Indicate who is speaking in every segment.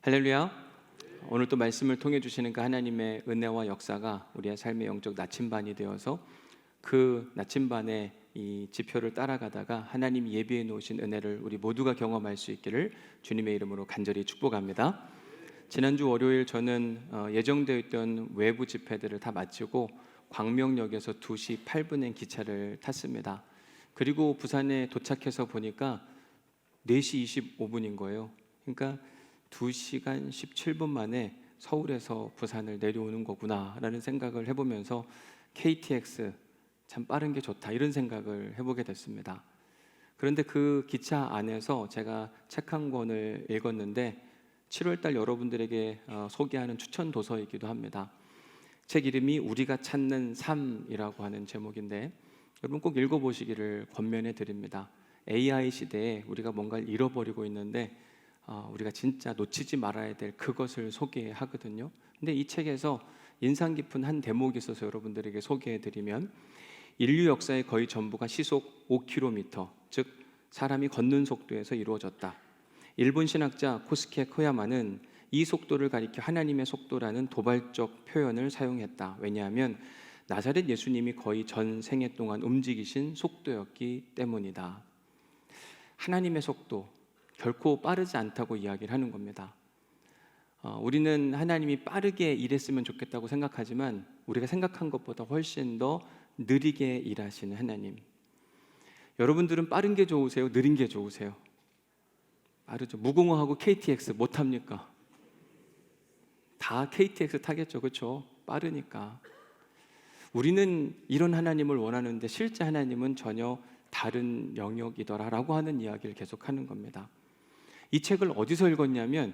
Speaker 1: 할렐루야. 오늘 또 말씀을 통해 주시는 그 하나님의 은혜와 역사가 우리의 삶의 영적 나침반이 되어서 그 나침반의 이 지표를 따라가다가 하나님이 예비해 놓으신 은혜를 우리 모두가 경험할 수 있기를 주님의 이름으로 간절히 축복합니다. 지난주 월요일 저는 예정되어 있던 외부 집회들을 다 마치고 광명역에서 2시 8분의 기차를 탔습니다. 그리고 부산에 도착해서 보니까 4시 25분인 거예요. 그러니까 2시간 17분 만에 서울에서 부산을 내려오는 거구나 라는 생각을 해보면서 KTX 참 빠른 게 좋다 이런 생각을 해보게 됐습니다. 그런데 그 기차 안에서 제가 책 한 권을 읽었는데 7월달 여러분들에게 소개하는 추천 도서이기도 합니다. 책 이름이 우리가 찾는 삶이라고 하는 제목인데 여러분 꼭 읽어보시기를 권면해 드립니다. AI 시대에 우리가 뭔가를 잃어버리고 있는데 우리가 진짜 놓치지 말아야 될 그것을 소개하거든요. 근데 이 책에서 인상 깊은 한 대목이 있어서 여러분들에게 소개해드리면 인류 역사의 거의 전부가 시속 5km, 즉 사람이 걷는 속도에서 이루어졌다. 일본 신학자 코스케 코야마는 이 속도를 가리켜 하나님의 속도라는 도발적 표현을 사용했다. 왜냐하면 나사렛 예수님이 거의 전 생애 동안 움직이신 속도였기 때문이다. 하나님의 속도 결코 빠르지 않다고 이야기를 하는 겁니다. 우리는 하나님이 빠르게 일했으면 좋겠다고 생각하지만 우리가 생각한 것보다 훨씬 더 느리게 일하시는 하나님. 여러분들은 빠른 게 좋으세요? 느린 게 좋으세요? 빠르죠. 무궁화하고 KTX 못 탑니까? 다 KTX 타겠죠. 그렇죠? 빠르니까. 우리는 이런 하나님을 원하는데 실제 하나님은 전혀 다른 영역이더라라고 하는 이야기를 계속하는 겁니다. 이 책을 어디서 읽었냐면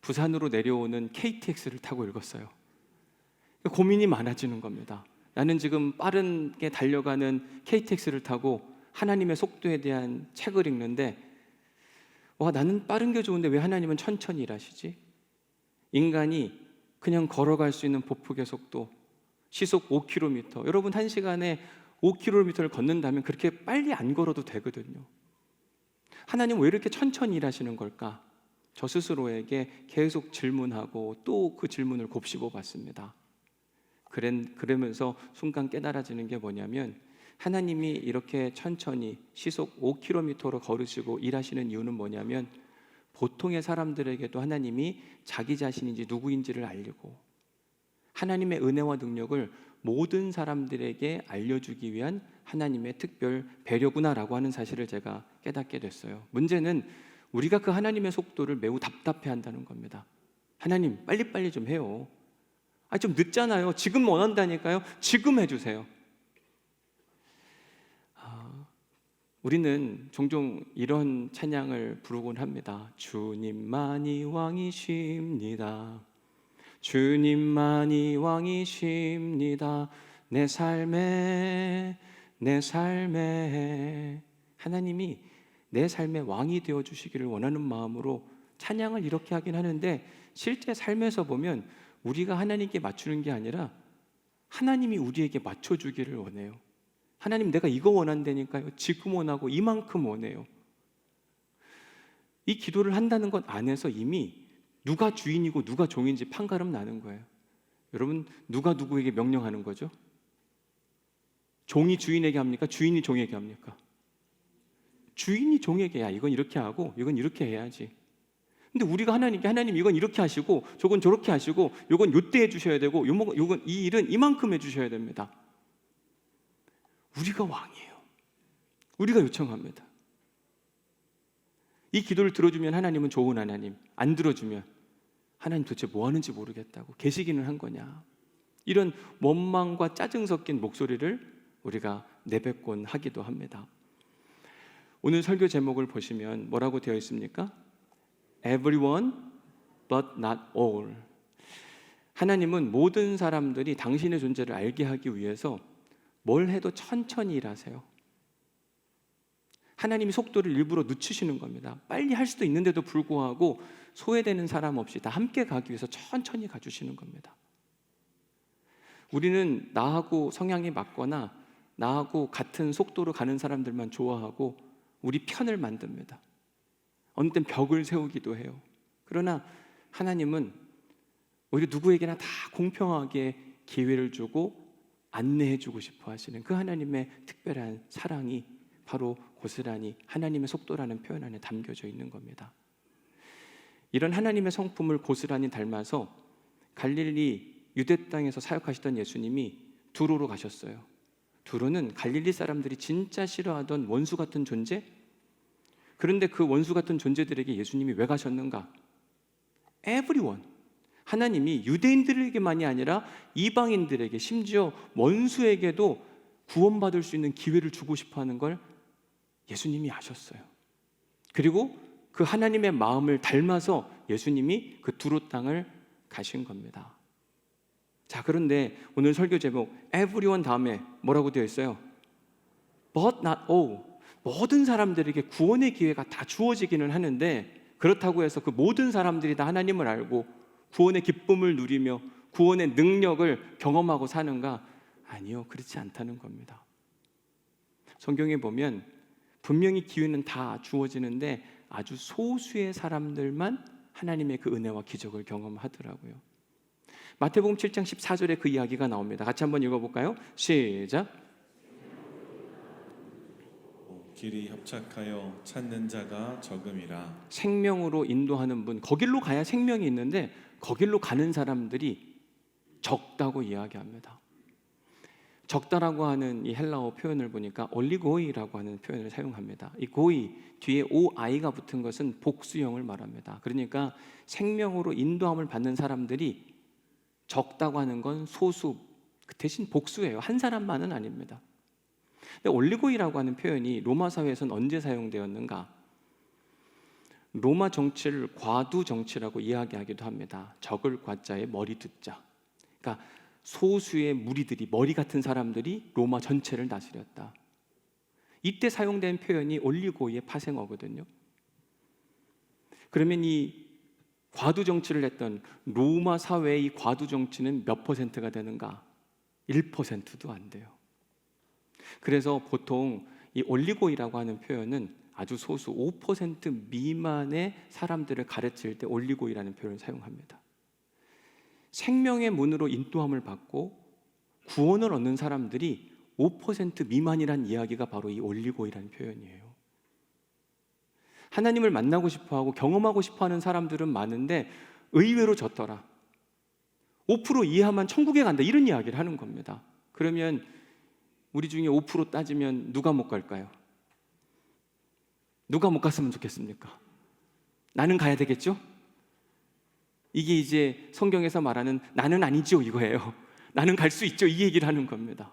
Speaker 1: 부산으로 내려오는 KTX를 타고 읽었어요. 고민이 많아지는 겁니다. 나는 지금 빠르게 달려가는 KTX를 타고 하나님의 속도에 대한 책을 읽는데 나는 빠른 게 좋은데 왜 하나님은 천천히 일하시지? 인간이 그냥 걸어갈 수 있는 보폭의 속도 시속 5km, 여러분 1시간에 5km를 걷는다면 그렇게 빨리 안 걸어도 되거든요. 하나님 왜 이렇게 천천히 일하시는 걸까? 저 스스로에게 계속 질문하고 또 그 질문을 곱씹어 봤습니다. 그러면서 순간 깨달아지는 게 뭐냐면 하나님이 이렇게 천천히 시속 5km로 걸으시고 일하시는 이유는 뭐냐면 보통의 사람들에게도 하나님이 자기 자신인지 누구인지를 알리고 하나님의 은혜와 능력을 모든 사람들에게 알려주기 위한 하나님의 특별 배려구나라고 하는 사실을 제가 깨닫게 됐어요. 문제는 우리가 그 하나님의 속도를 매우 답답해한다는 겁니다. 하나님 빨리빨리 좀 해요. 좀 늦잖아요. 지금 원한다니까요. 지금 해주세요. 우리는 종종 이런 찬양을 부르곤 합니다. 주님만이 왕이십니다. 주님만이 왕이십니다. 내 삶에 하나님이 내 삶의 왕이 되어주시기를 원하는 마음으로 찬양을 이렇게 하긴 하는데 실제 삶에서 보면 우리가 하나님께 맞추는 게 아니라 하나님이 우리에게 맞춰주기를 원해요. 하나님 내가 이거 원한다니까요. 지금 원하고 이만큼 원해요. 이 기도를 한다는 것 안에서 이미 누가 주인이고 누가 종인지 판가름 나는 거예요. 여러분 누가 누구에게 명령하는 거죠? 종이 주인에게 합니까? 주인이 종에게 합니까? 주인이 종에게 이건 이렇게 하고 이건 이렇게 해야지. 근데 우리가 하나님께 하나님 이건 이렇게 하시고 저건 저렇게 하시고 이건 요때 해주셔야 되고 요건 이 일은 이만큼 해주셔야 됩니다. 우리가 왕이에요. 우리가 요청합니다. 이 기도를 들어주면 하나님은 좋은 하나님, 안 들어주면 하나님 도대체 뭐 하는지 모르겠다고 계시기는 한 거냐, 이런 원망과 짜증 섞인 목소리를 우리가 내뱉곤 하기도 합니다. 오늘 설교 제목을 보시면 뭐라고 되어 있습니까? Everyone but not all. 하나님은 모든 사람들이 당신의 존재를 알게 하기 위해서 뭘 해도 천천히 일하세요. 하나님이 속도를 일부러 늦추시는 겁니다. 빨리 할 수도 있는데도 불구하고 소외되는 사람 없이 다 함께 가기 위해서 천천히 가주시는 겁니다. 우리는 나하고 성향이 맞거나 나하고 같은 속도로 가는 사람들만 좋아하고 우리 편을 만듭니다. 어느 땐 벽을 세우기도 해요. 그러나 하나님은 오히려 누구에게나 다 공평하게 기회를 주고 안내해주고 싶어 하시는 그 하나님의 특별한 사랑이 바로 고스란히 하나님의 속도라는 표현 안에 담겨져 있는 겁니다. 이런 하나님의 성품을 고스란히 닮아서 갈릴리 유대 땅에서 사역하시던 예수님이 두로로 가셨어요. 두로는 갈릴리 사람들이 진짜 싫어하던 원수 같은 존재? 그런데 그 원수 같은 존재들에게 예수님이 왜 가셨는가? Everyone. 하나님이 유대인들에게만이 아니라 이방인들에게, 심지어 원수에게도 구원받을 수 있는 기회를 주고 싶어 하는 걸 예수님이 아셨어요. 그리고 그 하나님의 마음을 닮아서 예수님이 그 두로 땅을 가신 겁니다. 자, 그런데 오늘 설교 제목 Everyone 다음에 뭐라고 되어 있어요? But not all. 모든 사람들에게 구원의 기회가 다 주어지기는 하는데, 그렇다고 해서 그 모든 사람들이 다 하나님을 알고 구원의 기쁨을 누리며 구원의 능력을 경험하고 사는가? 아니요, 그렇지 않다는 겁니다. 성경에 보면 분명히 기회는 다 주어지는데 아주 소수의 사람들만 하나님의 그 은혜와 기적을 경험하더라고요. 마태복음 7장 14절에 그 이야기가 나옵니다. 같이 한번 읽어볼까요? 시작.
Speaker 2: 길이 협착하여 찾는 자가 적음이라.
Speaker 1: 생명으로 인도하는 분, 거길로 가야 생명이 있는데 거길로 가는 사람들이 적다고 이야기합니다. 적다라고 하는 이 헬라어 표현을 보니까 올리고이라고 하는 표현을 사용합니다. 이 고이 뒤에 오이가 붙은 것은 복수형을 말합니다. 그러니까 생명으로 인도함을 받는 사람들이 적다고 하는 건 소수, 그 대신 복수예요. 한 사람만은 아닙니다. 근데 올리고이라고 하는 표현이 로마 사회에서는 언제 사용되었는가? 로마 정치를 과두 정치라고 이야기하기도 합니다. 적을 과자에 머리 두자. 그러니까 소수의 무리들이, 머리 같은 사람들이 로마 전체를 다스렸다. 이때 사용된 표현이 올리고이의 파생어거든요. 그러면 이 과두 정치를 했던 로마 사회의 이 과두 정치는 몇 퍼센트가 되는가? 1%도 안 돼요. 그래서 보통 이 올리고이라고 하는 표현은 아주 소수 5% 미만의 사람들을 가르칠 때 올리고이라는 표현을 사용합니다. 생명의 문으로 인도함을 받고 구원을 얻는 사람들이 5% 미만이란 이야기가 바로 이 올리고이라는 표현이에요. 하나님을 만나고 싶어하고 경험하고 싶어하는 사람들은 많은데 의외로 적더라. 5% 이하만 천국에 간다, 이런 이야기를 하는 겁니다. 그러면 우리 중에 5% 따지면 누가 못 갈까요? 누가 못 갔으면 좋겠습니까? 나는 가야 되겠죠? 이게 이제 성경에서 말하는 나는 아니죠 이거예요. 나는 갈 수 있죠, 이 얘기를 하는 겁니다.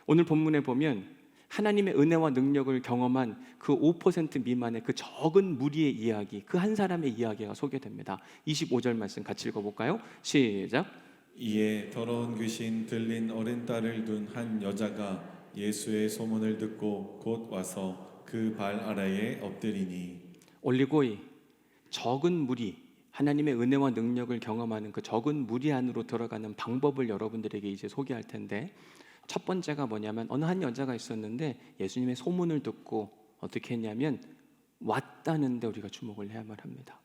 Speaker 1: 오늘 본문에 보면 하나님의 은혜와 능력을 경험한 그 5% 미만의 그 적은 무리의 이야기, 그 한 사람의 이야기가 소개됩니다. 25절 말씀 같이 읽어볼까요? 시작.
Speaker 2: 이에 더러운 귀신 들린 어린 딸을 둔 한 여자가 예수의 소문을 듣고 곧 와서 그 발 아래에 엎드리니.
Speaker 1: 올리고이, 적은 무리, 하나님의 은혜와 능력을 경험하는 그 적은 무리 안으로 들어가는 방법을 여러분들에게 이제 소개할 텐데, 첫 번째가 뭐냐면 어느 한 여자가 있었는데 예수님의 소문을 듣고 어떻게 했냐면 왔다는데 우리가 주목을 해야만 합니다.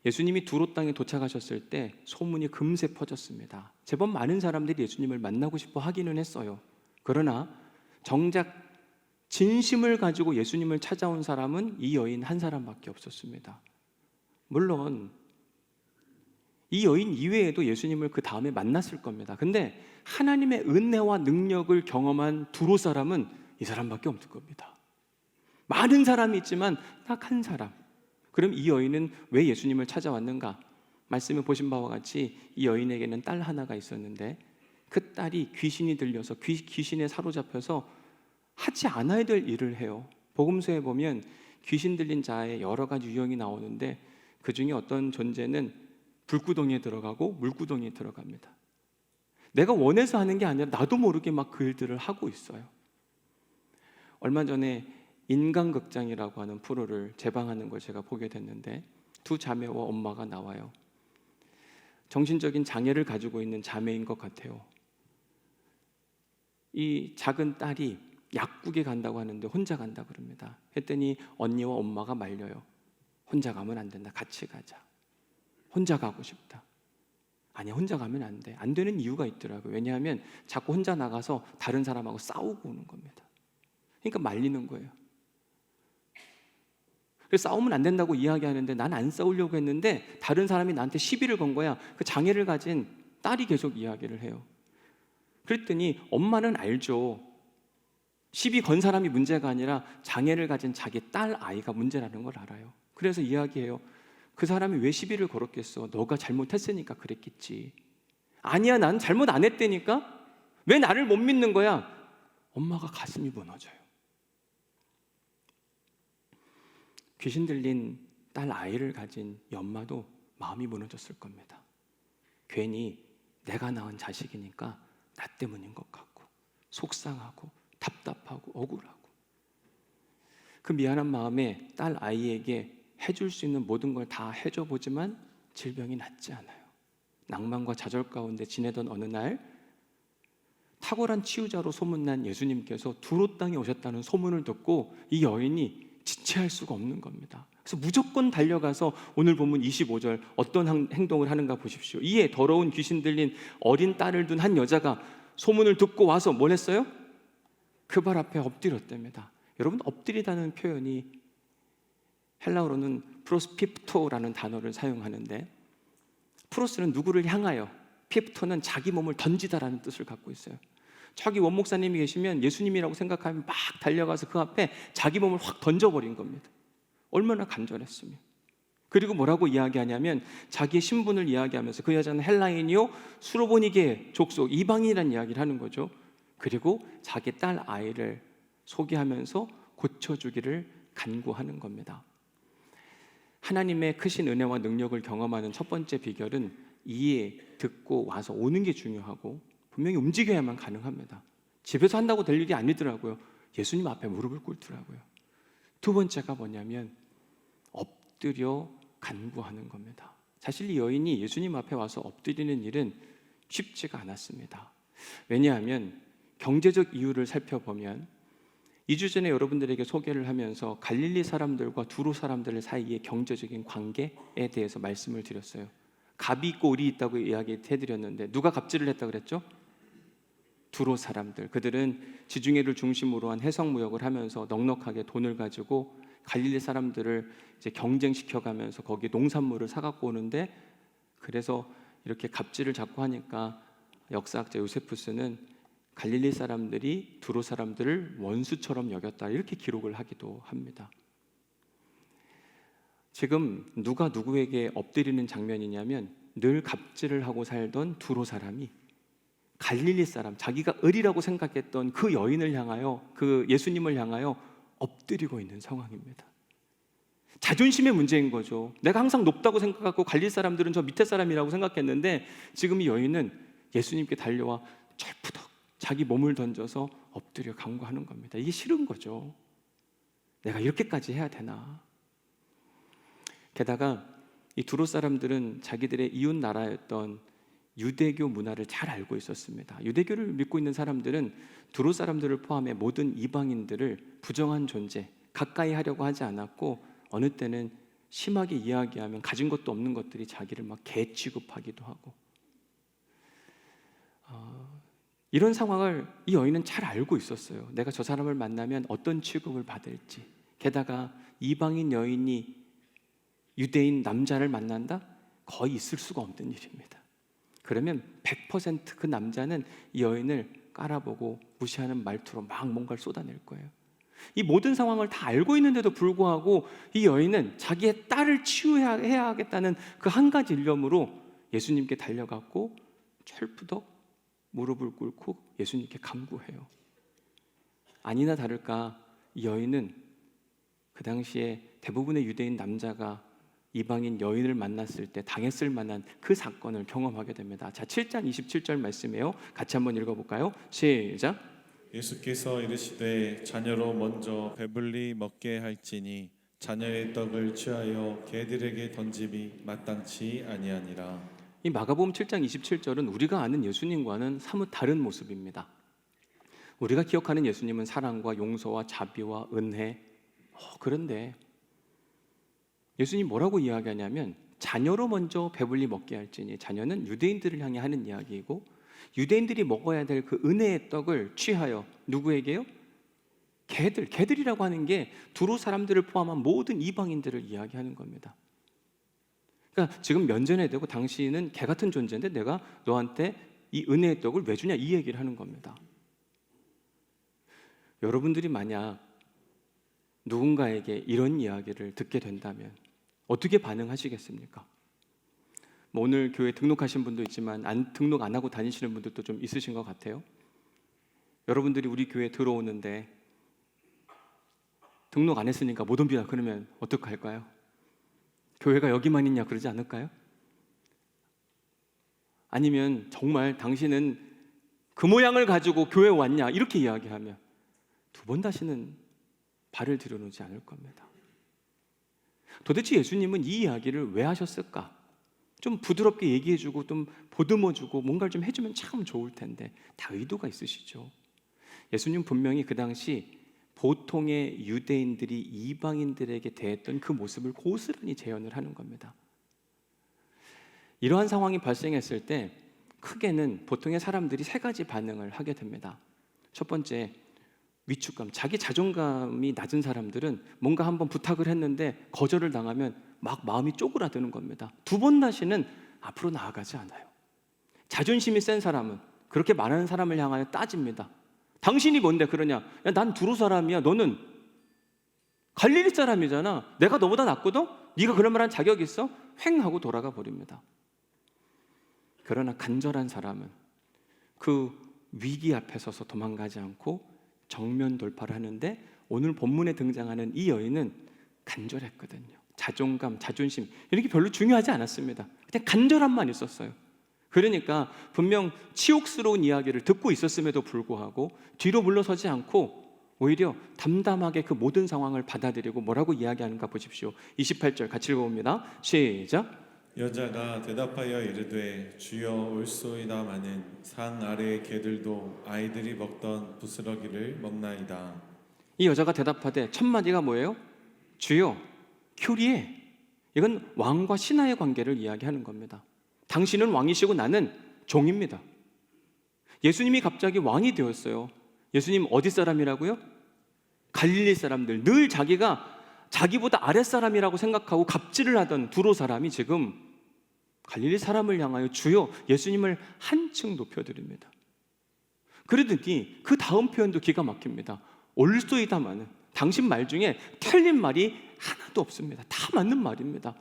Speaker 1: 예수님이 두로 땅에 도착하셨을 때 소문이 금세 퍼졌습니다. 제법 많은 사람들이 예수님을 만나고 싶어 하기는 했어요. 그러나 정작 진심을 가지고 예수님을 찾아온 사람은 이 여인 한 사람밖에 없었습니다. 물론 이 여인 이외에도 예수님을 그 다음에 만났을 겁니다. 근데 하나님의 은혜와 능력을 경험한 두로 사람은 이 사람밖에 없을 겁니다. 많은 사람이 있지만 딱 한 사람. 그럼 이 여인은 왜 예수님을 찾아왔는가? 말씀을 보신 바와 같이 이 여인에게는 딸 하나가 있었는데 그 딸이 귀신이 들려서 귀신에 사로잡혀서 하지 않아야 될 일을 해요. 복음서에 보면 귀신 들린 자의 여러 가지 유형이 나오는데 그 중에 어떤 존재는 불구덩이에 들어가고 물구덩이에 들어갑니다. 내가 원해서 하는 게 아니라 나도 모르게 막 그 일들을 하고 있어요. 얼마 전에 인간극장이라고 하는 프로를 재방하는 걸 제가 보게 됐는데 두 자매와 엄마가 나와요. 정신적인 장애를 가지고 있는 자매인 것 같아요. 이 작은 딸이 약국에 간다고 하는데 혼자 간다 그럽니다. 했더니 언니와 엄마가 말려요. 혼자 가면 안 된다. 같이 가자. 혼자 가고 싶다. 아니야, 혼자 가면 안 돼. 안 되는 이유가 있더라고요. 왜냐하면 자꾸 혼자 나가서 다른 사람하고 싸우고 오는 겁니다. 그러니까 말리는 거예요. 그래서 싸우면 안 된다고 이야기하는데 난 안 싸우려고 했는데 다른 사람이 나한테 시비를 건 거야. 그 장애를 가진 딸이 계속 이야기를 해요. 그랬더니 엄마는 알죠. 시비 건 사람이 문제가 아니라 장애를 가진 자기 딸 아이가 문제라는 걸 알아요. 그래서 이야기해요. 그 사람이 왜 시비를 걸었겠어? 너가 잘못했으니까 그랬겠지. 아니야, 난 잘못 안 했다니까? 왜 나를 못 믿는 거야? 엄마가 가슴이 무너져요. 귀신 들린 딸 아이를 가진 이 엄마도 마음이 무너졌을 겁니다. 괜히 내가 낳은 자식이니까 나 때문인 것 같고 속상하고 답답하고 억울하고 그 미안한 마음에 딸 아이에게 해줄 수 있는 모든 걸 다 해줘 보지만 질병이 낫지 않아요. 낭만과 좌절 가운데 지내던 어느 날 탁월한 치유자로 소문난 예수님께서 두로 땅에 오셨다는 소문을 듣고 이 여인이 지체할 수가 없는 겁니다. 그래서 무조건 달려가서 오늘 본문 25절 어떤 행동을 하는가 보십시오. 이에 더러운 귀신 들린 어린 딸을 둔 한 여자가 소문을 듣고 와서 뭘 했어요? 그 발 앞에 엎드렸답니다. 여러분, 엎드리다는 표현이 헬라어로는 프로스피프토라는 단어를 사용하는데 프로스는 누구를 향하여, 피프토는 자기 몸을 던지다라는 뜻을 갖고 있어요. 저기 원목사님이 계시면 예수님이라고 생각하면 막 달려가서 그 앞에 자기 몸을 확 던져버린 겁니다. 얼마나 간절했으면. 그리고 뭐라고 이야기하냐면 자기의 신분을 이야기하면서 그 여자는 헬라인이요 수로보니게 족속 이방인이라는 이야기를 하는 거죠. 그리고 자기 딸 아이를 소개하면서 고쳐주기를 간구하는 겁니다. 하나님의 크신 은혜와 능력을 경험하는 첫 번째 비결은 이해, 듣고 와서 오는 게 중요하고 분명히 움직여야만 가능합니다. 집에서 한다고 될 일이 아니더라고요. 예수님 앞에 무릎을 꿇더라고요. 두 번째가 뭐냐면 엎드려 간구하는 겁니다. 사실 이 여인이 예수님 앞에 와서 엎드리는 일은 쉽지가 않았습니다. 왜냐하면 경제적 이유를 살펴보면 2주 전에 여러분들에게 소개를 하면서 갈릴리 사람들과 두로 사람들 사이의 경제적인 관계에 대해서 말씀을 드렸어요. 갑이 있고 을이 있다고 이야기해드렸는데 누가 갑질을 했다고 그랬죠? 두로 사람들. 그들은 지중해를 중심으로 한 해성무역을 하면서 넉넉하게 돈을 가지고 갈릴리 사람들을 이제 경쟁시켜가면서 거기 농산물을 사갖고 오는데 그래서 이렇게 갑질을 자꾸 하니까 역사학자 요세푸스는 갈릴리 사람들이 두로 사람들을 원수처럼 여겼다 이렇게 기록을 하기도 합니다. 지금 누가 누구에게 엎드리는 장면이냐면 늘 갑질을 하고 살던 두로 사람이 갈릴리 사람, 자기가 을이라고 생각했던 그 여인을 향하여, 그 예수님을 향하여 엎드리고 있는 상황입니다. 자존심의 문제인 거죠. 내가 항상 높다고 생각하고 갈릴리 사람들은 저 밑에 사람이라고 생각했는데 지금 이 여인은 예수님께 달려와 철푸덕 자기 몸을 던져서 엎드려 간구하는 겁니다. 이게 싫은 거죠. 내가 이렇게까지 해야 되나? 게다가 이 두로 사람들은 자기들의 이웃 나라였던 유대교 문화를 잘 알고 있었습니다. 유대교를 믿고 있는 사람들은 두로 사람들을 포함해 모든 이방인들을 부정한 존재, 가까이 하려고 하지 않았고 어느 때는 심하게 이야기하면 가진 것도 없는 것들이 자기를 막 개 취급하기도 하고 이런 상황을 이 여인은 잘 알고 있었어요. 내가 저 사람을 만나면 어떤 취급을 받을지. 게다가 이방인 여인이 유대인 남자를 만난다? 거의 있을 수가 없는 일입니다. 그러면 100% 그 남자는 이 여인을 깔아보고 무시하는 말투로 막 뭔가를 쏟아낼 거예요. 이 모든 상황을 다 알고 있는데도 불구하고 이 여인은 자기의 딸을 치유해야 하겠다는 그 한 가지 일념으로 예수님께 달려갔고 철푸덕 무릎을 꿇고 예수님께 간구해요. 아니나 다를까 이 여인은 그 당시에 대부분의 유대인 남자가 이방인 여인을 만났을 때 당했을 만한 그 사건을 경험하게 됩니다. 자, 7장 27절 말씀이에요. 같이 한번 읽어볼까요? 시작.
Speaker 2: 예수께서 이르시되 자녀로 먼저 배불리 먹게 할지니 자녀의 떡을 취하여 개들에게 던짐이 마땅치 아니하니라.
Speaker 1: 이 마가복음 7장 27절은 우리가 아는 예수님과는 사뭇 다른 모습입니다. 우리가 기억하는 예수님은 사랑과 용서와 자비와 은혜. 그런데 예수님 뭐라고 이야기하냐면 자녀로 먼저 배불리 먹게 할지니, 자녀는 유대인들을 향해 하는 이야기이고 유대인들이 먹어야 될 그 은혜의 떡을 취하여 누구에게요? 개들이라고 하는 게 두로 사람들을 포함한 모든 이방인들을 이야기하는 겁니다. 그러니까 지금 면전에 대고 당신은 개 같은 존재인데 내가 너한테 이 은혜의 떡을 왜 주냐, 이 얘기를 하는 겁니다. 여러분들이 만약 누군가에게 이런 이야기를 듣게 된다면 어떻게 반응하시겠습니까? 뭐 오늘 교회 등록하신 분도 있지만 등록 안 하고 다니시는 분들도 좀 있으신 것 같아요. 여러분들이 우리 교회에 들어오는데 등록 안 했으니까 못 옵니다 그러면 어떡할까요? 교회가 여기만 있냐 그러지 않을까요? 아니면 정말 당신은 그 모양을 가지고 교회에 왔냐 이렇게 이야기하면 두 번 다시는 발을 들여놓지 않을 겁니다. 도대체 예수님은 이 이야기를 왜 하셨을까? 좀 부드럽게 얘기해주고 좀 보듬어주고 뭔가를 좀 해주면 참 좋을 텐데 다 의도가 있으시죠. 예수님 분명히 그 당시 보통의 유대인들이 이방인들에게 대했던 그 모습을 고스란히 재현을 하는 겁니다. 이러한 상황이 발생했을 때 크게는 보통의 사람들이 세 가지 반응을 하게 됩니다. 첫 번째, 위축감. 자기 자존감이 낮은 사람들은 뭔가 한번 부탁을 했는데 거절을 당하면 막 마음이 쪼그라드는 겁니다. 두 번 다시는 앞으로 나아가지 않아요. 자존심이 센 사람은 그렇게 말하는 사람을 향하여 따집니다. 당신이 뭔데 그러냐? 야, 난 두루 사람이야. 너는 갈릴리 사람이잖아. 내가 너보다 낫거든? 네가 그런 말 한 자격 있어? 횡 하고 돌아가 버립니다. 그러나 간절한 사람은 그 위기 앞에 서서 도망가지 않고 정면 돌파를 하는데 오늘 본문에 등장하는 이 여인은 간절했거든요. 자존감, 자존심 이런 게 별로 중요하지 않았습니다. 그냥 간절함만 있었어요. 그러니까 분명 치욕스러운 이야기를 듣고 있었음에도 불구하고 뒤로 물러서지 않고 오히려 담담하게 그 모든 상황을 받아들이고 뭐라고 이야기하는가 보십시오. 28절 같이 읽어봅니다. 시작.
Speaker 2: 여자가 대답하여 이르되 주여 올소이다마는 산 아래의 개들도 아이들이 먹던 부스러기를 먹나이다.
Speaker 1: 이 여자가 대답하되 첫 마디가 뭐예요? 주여, 큐리에. 이건 왕과 신하의 관계를 이야기하는 겁니다. 당신은 왕이시고 나는 종입니다. 예수님이 갑자기 왕이 되었어요. 예수님 어디 사람이라고요? 갈릴리 사람들. 늘 자기보다 아랫사람이라고 생각하고 갑질을 하던 두로 사람이 지금 갈릴리 사람을 향하여 주여, 예수님을 한층 높여드립니다. 그러더니 그 다음 표현도 기가 막힙니다. 올소이다마는, 당신 말 중에 틀린 말이 하나도 없습니다. 다 맞는 말입니다.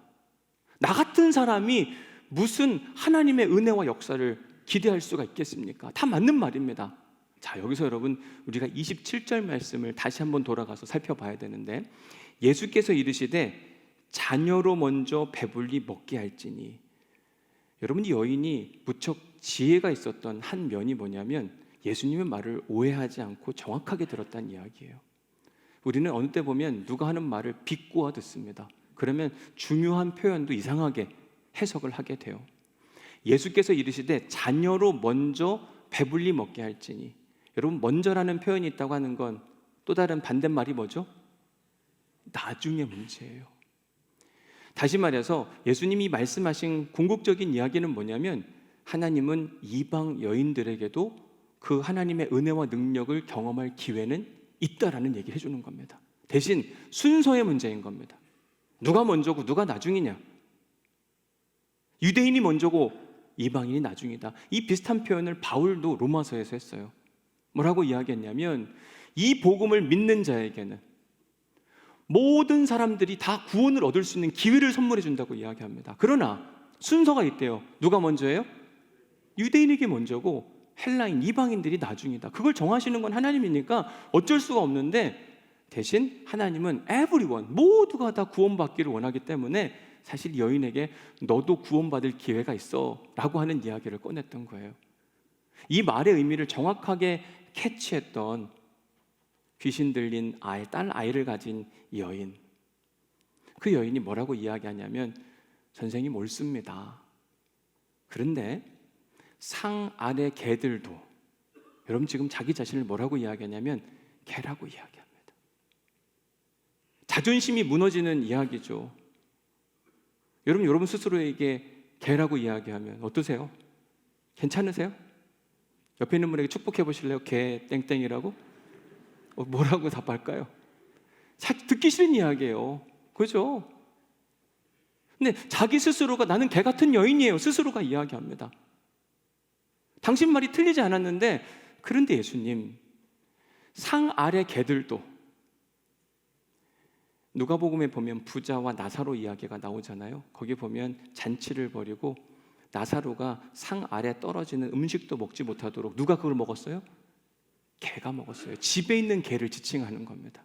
Speaker 1: 나 같은 사람이 무슨 하나님의 은혜와 역사를 기대할 수가 있겠습니까? 다 맞는 말입니다. 자, 여기서 여러분 우리가 27절 말씀을 다시 한번 돌아가서 살펴봐야 되는데, 예수께서 이르시되 자녀로 먼저 배불리 먹게 할지니. 여러분, 이 여인이 무척 지혜가 있었던 한 면이 뭐냐면 예수님의 말을 오해하지 않고 정확하게 들었다는 이야기예요. 우리는 어느 때 보면 누가 하는 말을 비꼬아 듣습니다. 그러면 중요한 표현도 이상하게 해석을 하게 돼요. 예수께서 이르시되 자녀로 먼저 배불리 먹게 할지니. 여러분, 먼저라는 표현이 있다고 하는 건 또 다른 반대말이 뭐죠? 나중의 문제예요. 다시 말해서 예수님이 말씀하신 궁극적인 이야기는 뭐냐면 하나님은 이방 여인들에게도 그 하나님의 은혜와 능력을 경험할 기회는 있다라는 얘기를 해주는 겁니다. 대신 순서의 문제인 겁니다. 누가 먼저고 누가 나중이냐? 유대인이 먼저고 이방인이 나중이다. 이 비슷한 표현을 바울도 로마서에서 했어요. 뭐라고 이야기했냐면 이 복음을 믿는 자에게는 모든 사람들이 다 구원을 얻을 수 있는 기회를 선물해 준다고 이야기합니다. 그러나 순서가 있대요. 누가 먼저예요? 유대인에게 먼저고 헬라인, 이방인들이 나중이다. 그걸 정하시는 건 하나님이니까 어쩔 수가 없는데, 대신 하나님은 everyone, 모두가 다 구원받기를 원하기 때문에 사실 여인에게 너도 구원받을 기회가 있어 라고 하는 이야기를 꺼냈던 거예요. 이 말의 의미를 정확하게 캐치했던 귀신 들린 딸 아이를 가진 여인, 그 여인이 뭐라고 이야기하냐면 선생님 옳습니다. 그런데 상 아래 개들도, 여러분 지금 자기 자신을 뭐라고 이야기하냐면 개라고 이야기합니다. 자존심이 무너지는 이야기죠. 여러분 스스로에게 개라고 이야기하면 어떠세요? 괜찮으세요? 옆에 있는 분에게 축복해 보실래요? 개 땡땡이라고? 뭐라고 답할까요? 듣기 싫은 이야기예요. 그죠? 근데 자기 스스로가 나는 개 같은 여인이에요. 스스로가 이야기합니다. 당신 말이 틀리지 않았는데, 그런데 예수님, 상 아래 개들도, 누가복음에 보면 부자와 나사로 이야기가 나오잖아요. 거기 보면 잔치를 벌이고 나사로가 상 아래 떨어지는 음식도 먹지 못하도록 누가 그걸 먹었어요? 개가 먹었어요. 집에 있는 개를 지칭하는 겁니다.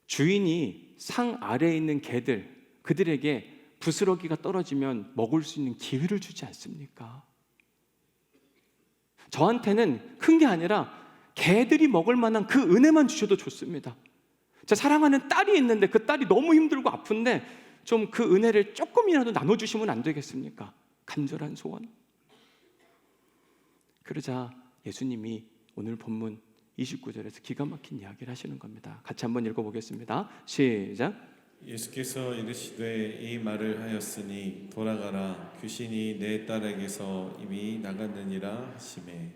Speaker 1: 주인이 상 아래에 있는 개들, 그들에게 부스러기가 떨어지면 먹을 수 있는 기회를 주지 않습니까? 저한테는 큰 게 아니라 개들이 먹을 만한 그 은혜만 주셔도 좋습니다. 제 사랑하는 딸이 있는데 그 딸이 너무 힘들고 아픈데 좀 그 은혜를 조금이라도 나눠주시면 안 되겠습니까? 간절한 소원. 그러자 예수님이 오늘 본문 29절에서 기가 막힌 이야기를 하시는 겁니다. 같이 한번 읽어보겠습니다. 시작.
Speaker 2: 예수께서 이르시되 이 말을 하였으니 돌아가라 귀신이 내 딸에게서 이미 나갔느니라 하시매.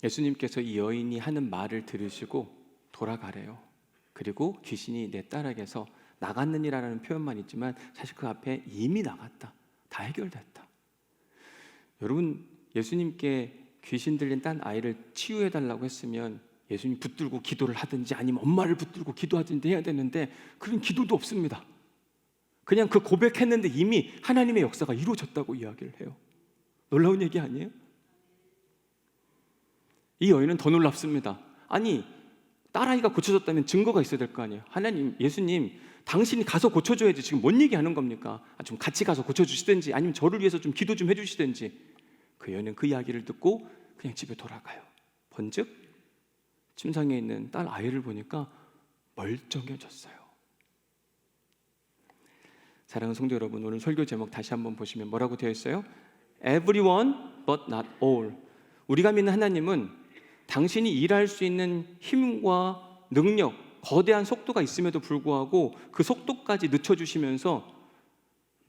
Speaker 1: 예수님께서 이 여인이 하는 말을 들으시고 돌아가래요. 그리고 귀신이 내 딸에게서 나갔느니라는 표현만 있지만 사실 그 앞에 이미 나갔다. 다 해결됐다. 여러분, 예수님께 귀신 들린 딴 아이를 치유해달라고 했으면 예수님 붙들고 기도를 하든지 아니면 엄마를 붙들고 기도하든지 해야 되는데 그런 기도도 없습니다. 그냥 그 고백했는데 이미 하나님의 역사가 이루어졌다고 이야기를 해요. 놀라운 얘기 아니에요? 이 여인은 더 놀랍습니다. 아니, 딸아이가 고쳐졌다면 증거가 있어야 될 거 아니에요. 하나님, 예수님, 당신이 가서 고쳐줘야지. 지금 뭔 얘기하는 겁니까? 좀 같이 가서 고쳐주시든지 아니면 저를 위해서 좀 기도 좀 해주시든지. 그 여인은 그 이야기를 듣고 그냥 집에 돌아가요. 번즉 침상에 있는 딸 아이를 보니까 멀쩡해졌어요. 사랑하는 성도 여러분, 오늘 설교 제목 다시 한번 보시면 뭐라고 되어 있어요? Everyone but not all. 우리가 믿는 하나님은 당신이 일할 수 있는 힘과 능력, 거대한 속도가 있음에도 불구하고 그 속도까지 늦춰주시면서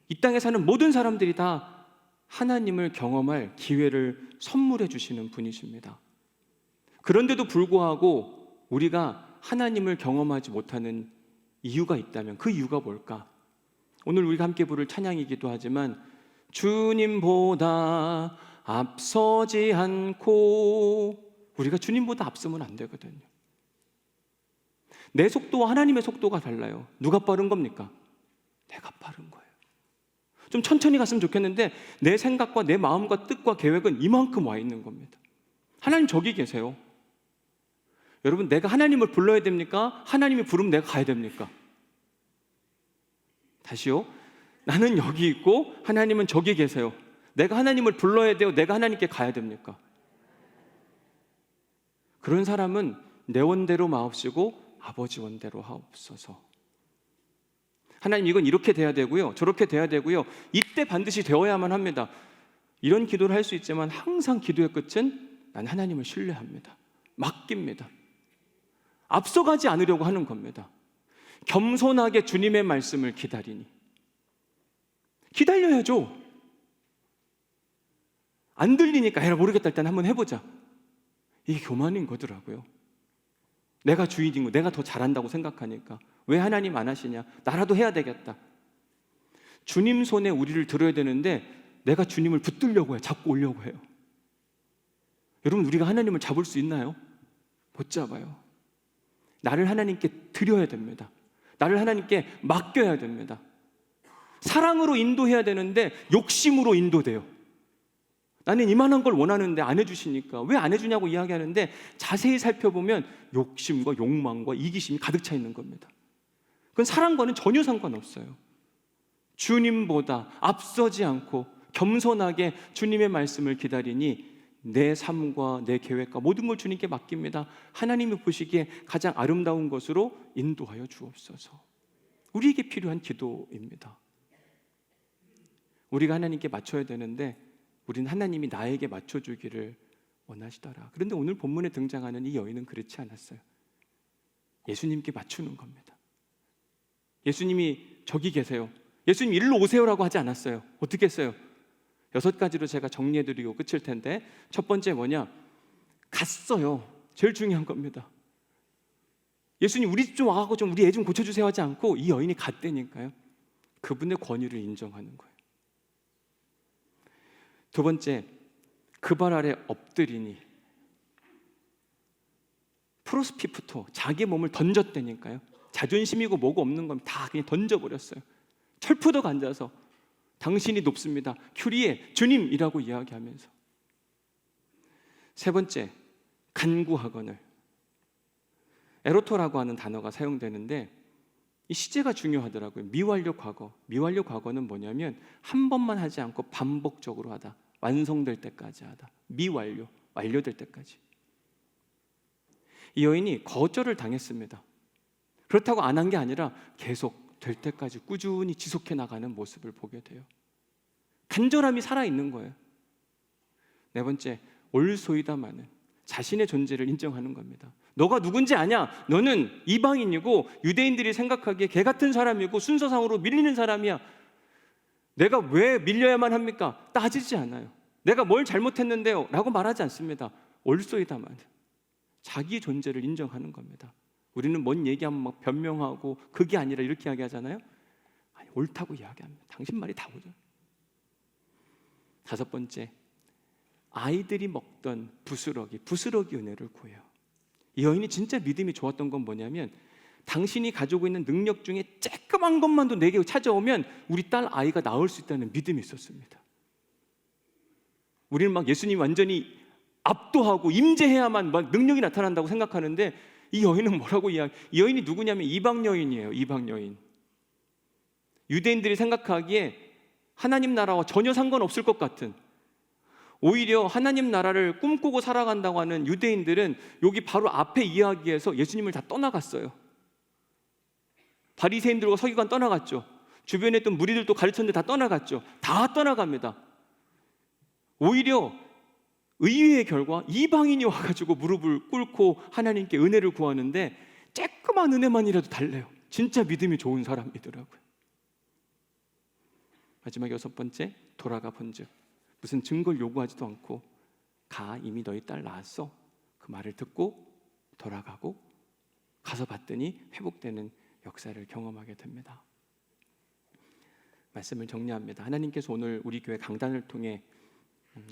Speaker 1: 이 땅에 사는 모든 사람들이 다 하나님을 경험할 기회를 선물해 주시는 분이십니다. 그런데도 불구하고 우리가 하나님을 경험하지 못하는 이유가 있다면 그 이유가 뭘까? 오늘 우리가 함께 부를 찬양이기도 하지만 주님보다 앞서지 않고, 우리가 주님보다 앞서면 안 되거든요. 내 속도와 하나님의 속도가 달라요. 누가 빠른 겁니까? 내가 빠른 거예요. 좀 천천히 갔으면 좋겠는데 내 생각과 내 마음과 뜻과 계획은 이만큼 와 있는 겁니다. 하나님 저기 계세요. 여러분, 내가 하나님을 불러야 됩니까? 하나님이 부르면 내가 가야 됩니까? 다시요. 나는 여기 있고 하나님은 저기 계세요. 내가 하나님을 불러야 돼요? 내가 하나님께 가야 됩니까? 그런 사람은 내 원대로 마옵시고 아버지 원대로 하옵소서. 하나님, 이건 이렇게 돼야 되고요, 저렇게 돼야 되고요, 이때 반드시 되어야만 합니다. 이런 기도를 할 수 있지만 항상 기도의 끝은 난 하나님을 신뢰합니다. 맡깁니다. 앞서가지 않으려고 하는 겁니다. 겸손하게 주님의 말씀을 기다리니. 기다려야죠. 안 들리니까 에라 모르겠다, 일단 한번 해보자. 이게 교만인 거더라고요. 내가 주인이고 내가 더 잘한다고 생각하니까 왜 하나님 안 하시냐? 나라도 해야 되겠다. 주님 손에 우리를 들어야 되는데 내가 주님을 붙들려고 해요. 잡고 오려고 해요. 여러분, 우리가 하나님을 잡을 수 있나요? 못 잡아요. 나를 하나님께 드려야 됩니다. 나를 하나님께 맡겨야 됩니다. 사랑으로 인도해야 되는데 욕심으로 인도돼요. 나는 이만한 걸 원하는데 안 해주시니까 왜 안 해주냐고 이야기하는데 자세히 살펴보면 욕심과 욕망과 이기심이 가득 차 있는 겁니다. 그건 사랑과는 전혀 상관없어요. 주님보다 앞서지 않고 겸손하게 주님의 말씀을 기다리니 내 삶과 내 계획과 모든 걸 주님께 맡깁니다. 하나님이 보시기에 가장 아름다운 것으로 인도하여 주옵소서. 우리에게 필요한 기도입니다. 우리가 하나님께 맞춰야 되는데 우리는 하나님이 나에게 맞춰주기를 원하시더라. 그런데 오늘 본문에 등장하는 이 여인은 그렇지 않았어요. 예수님께 맞추는 겁니다. 예수님이 저기 계세요. 예수님 일로 오세요라고 하지 않았어요. 어떻게 했어요? 6가지로 제가 정리해드리고 끝일 텐데, 첫 번째 뭐냐? 갔어요. 제일 중요한 겁니다. 예수님 우리 집 좀 와가지고 좀 우리 애 좀 고쳐주세요 하지 않고 이 여인이 갔다니까요. 그분의 권위를 인정하는 거예요. 두 번째, 그 발 아래 엎드리니 프로스피프토, 자기 몸을 던졌다니까요. 자존심이고 뭐고 없는 건 다 그냥 던져버렸어요. 철푸덕 앉아서 당신이 높습니다, 큐리에 주님이라고 이야기하면서. 세 번째, 간구하거늘. 에로토라고 하는 단어가 사용되는데 이 시제가 중요하더라고요. 미완료 과거. 미완료 과거는 뭐냐면 한 번만 하지 않고 반복적으로 하다, 완성될 때까지 하다. 미완료, 완료될 때까지. 이 여인이 거절을 당했습니다. 그렇다고 안 한 게 아니라 계속 될 때까지 꾸준히 지속해 나가는 모습을 보게 돼요. 간절함이 살아있는 거예요. 네 번째, 올소이다마는 자신의 존재를 인정하는 겁니다. 너가 누군지 아냐? 너는 이방인이고 유대인들이 생각하기에 개 같은 사람이고 순서상으로 밀리는 사람이야. 내가 왜 밀려야만 합니까? 따지지 않아요. 내가 뭘 잘못했는데요? 라고 말하지 않습니다. 올소이다만, 자기 존재를 인정하는 겁니다. 우리는 뭔 얘기하면 막 변명하고 그게 아니라 이렇게 이야기하잖아요. 아니, 옳다고 이야기합니다. 당신 말이 다 오죠. 다섯 번째, 아이들이 먹던 부스러기 은혜를 구해요. 이 여인이 진짜 믿음이 좋았던 건 뭐냐면 당신이 가지고 있는 능력 중에 쬐끄만 것만도 내게 찾아오면 우리 딸 아이가 나올 수 있다는 믿음이 있었습니다. 우리는 막 예수님 완전히 압도하고 임재해야만 막 능력이 나타난다고 생각하는데 이 여인은 뭐라고 이 여인이 누구냐면 이방 여인이에요. 이방 여인. 유대인들이 생각하기에 하나님 나라와 전혀 상관없을 것 같은, 오히려 하나님 나라를 꿈꾸고 살아간다고 하는 유대인들은 여기 바로 앞에 이야기에서 예수님을 다 떠나갔어요. 바리새인들과 서기관 떠나갔죠. 주변에 있던 무리들도 가르쳤는데 다 떠나갔죠. 다 떠나갑니다. 오히려 의외의 결과 이방인이 와가지고 무릎을 꿇고 하나님께 은혜를 구하는데 쬐끄만 은혜만이라도 달래요. 진짜 믿음이 좋은 사람이더라고요. 마지막 여섯 번째, 돌아가 본즉. 무슨 증거를 요구하지도 않고 가, 이미 너희 딸 낳았어. 그 말을 듣고 돌아가고 가서 봤더니 회복되는 역사를 경험하게 됩니다. 말씀을 정리합니다. 하나님께서 오늘 우리 교회 강단을 통해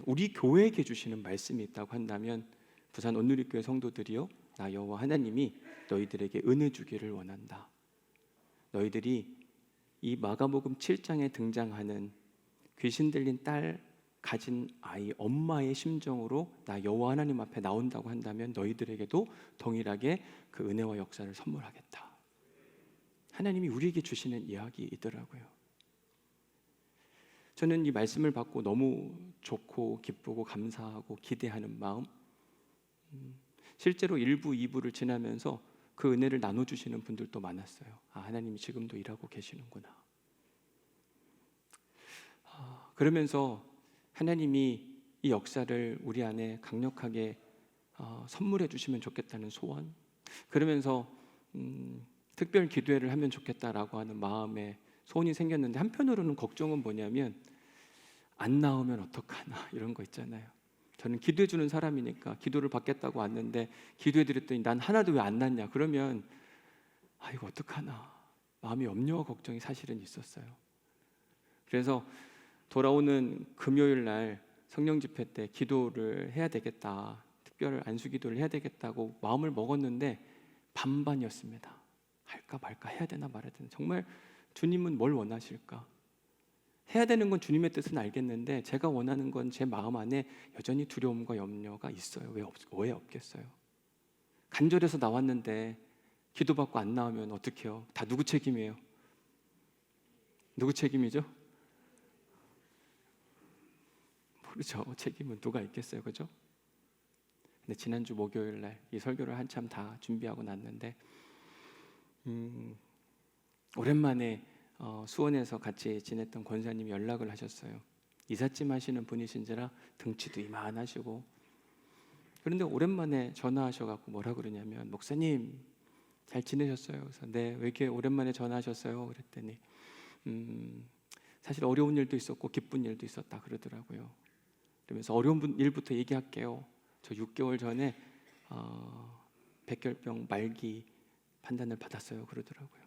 Speaker 1: 우리 교회에게 주시는 말씀이 있다고 한다면, 부산 온누리교회 성도들이요, 나 여호와 하나님이 너희들에게 은혜 주기를 원한다. 너희들이 이 마가복음 7장에 등장하는 귀신 들린 딸 가진 아이 엄마의 심정으로 나 여호와 하나님 앞에 나온다고 한다면 너희들에게도 동일하게 그 은혜와 역사를 선물하겠다. 하나님이 우리에게 주시는 이야기이더라고요. 저는 이 말씀을 받고 너무 좋고 기쁘고 감사하고 기대하는 마음, 실제로 1부, 2부를 지나면서 그 은혜를 나눠주시는 분들도 많았어요. 아, 하나님이 지금도 일하고 계시는구나. 그러면서 하나님이 이 역사를 우리 안에 강력하게 선물해 주시면 좋겠다는 소원, 그러면서 특별 기도회를 하면 좋겠다라고 하는 마음에 소원이 생겼는데, 한편으로는 걱정은 뭐냐면 안 나오면 어떡하나 이런 거 있잖아요. 저는 기도해 주는 사람이니까 기도를 받겠다고 왔는데 기도해 드렸더니 난 하나도 왜 안 났냐 그러면 이거 어떡하나 마음이 염려와 걱정이 사실은 있었어요. 그래서 돌아오는 금요일 날 성령 집회 때 기도를 해야 되겠다, 특별 안수 기도를 해야 되겠다고 마음을 먹었는데 반반이었습니다. 할까 말까, 해야 되나 말아야 되나. 정말 주님은 뭘 원하실까? 해야 되는 건 주님의 뜻은 알겠는데 제가 원하는 건 제 마음 안에 여전히 두려움과 염려가 있어요. 왜 없겠어요? 간절해서 나왔는데 기도받고 안 나오면 어떡해요? 다 누구 책임이에요? 누구 책임이죠? 모르죠. 책임은 누가 있겠어요, 그죠? 근데 지난주 목요일 날 이 설교를 한참 다 준비하고 났는데 오랜만에 수원에서 같이 지냈던 권사님이 연락을 하셨어요. 이삿짐 하시는 분이신지라 등치도 이만하시고, 그런데 오랜만에 전화하셔갖고 뭐라 그러냐면, 목사님 잘 지내셨어요? 그래서 네, 왜 이렇게 오랜만에 전화하셨어요? 그랬더니 사실 어려운 일도 있었고 기쁜 일도 있었다 그러더라고요. 그러면서 어려운 일부터 얘기할게요. 저 6개월 전에 백혈병 말기 판단을 받았어요 그러더라고요.